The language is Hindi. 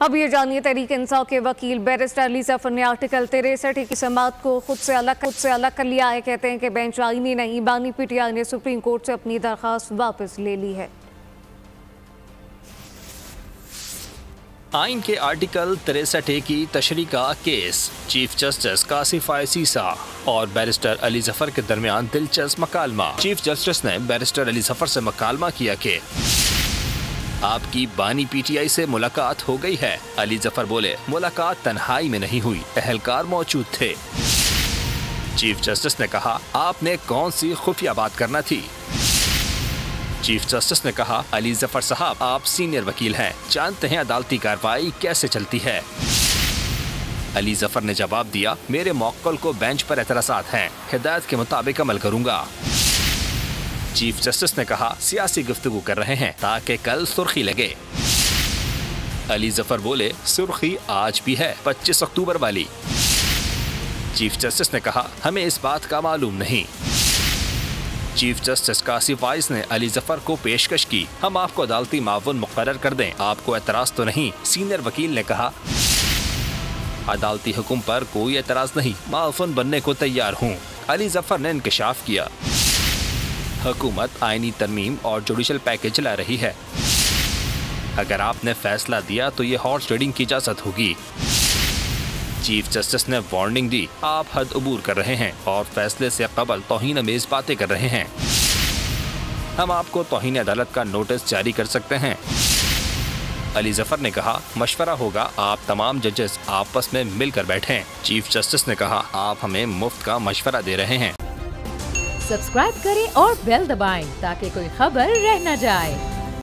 अब ये जानिए तहरीक इंसाफ के वकील बैरिस्टर अली जफर ने आर्टिकल 63 की समाअत को खुद से अलग कर लिया है। कहते हैं कि बेंच आईनी नहीं, बानी पीटीआई ने सुप्रीम कोर्ट से अपनी दरख्वास्त वापस ले ली है। आइन के आर्टिकल 63 की तशरीह का केस चीफ जस्टिस कासिफ सीसा और बैरिस्टर अली जफर के दरमियान दिलचस्प मकालमा। चीफ जस्टिस ने बैरिस्टर अली जफर से मकालमा किया कि आपकी बानी पीटीआई से मुलाकात हो गई है। अली जफर बोले, मुलाकात तन्हाई में नहीं हुई, अहलकार मौजूद थे। चीफ जस्टिस ने कहा, आपने कौन सी खुफिया बात करना थी? चीफ जस्टिस ने कहा, अली जफर साहब, आप सीनियर वकील हैं, जानते हैं अदालती कार्रवाई कैसे चलती है। अली जफर ने जवाब दिया, मेरे मौक्कल को बेंच पर एतराज़ात हैं, हिदायत के मुताबिक अमल करूंगा। चीफ जस्टिस ने कहा, सियासी गुफ्तगू कर रहे हैं ताकि कल सुर्खी लगे। अली जफर बोले, सुर्खी आज भी है, 25 अक्टूबर वाली। चीफ जस्टिस ने कहा, हमें इस बात का मालूम नहीं। चीफ जस्टिस कासिफ वाइस ने अली जफर को पेशकश की, हम आपको अदालती मावन मुकर्रर कर दें, आपको एतराज तो नहीं। सीनियर वकील ने कहा, अदालती हुक्म पर कोई एतराज नहीं, मावन बनने को तैयार हूँ। अली जफर ने इंकशाफ किया, हुकूमत आईनी तरमीम और जुडिशल पैकेज ला रही है, अगर आपने फैसला दिया तो ये हॉर्स ट्रेडिंग की इजाजत होगी। चीफ जस्टिस ने वार्निंग दी, आप हद अबूर कर रहे हैं और फैसले से कबल तौहीन अमेज बातें कर रहे हैं, हम आपको तौहीन अदालत का नोटिस जारी कर सकते हैं। अली जफर ने कहा, मशवरा होगा, आप तमाम जजेस आपस में मिलकर बैठें। चीफ जस्टिस ने कहा, आप हमें मुफ्त का मशवरा दे रहे हैं। सब्सक्राइब करें और बेल दबाएं ताकि कोई खबर रह न जाए।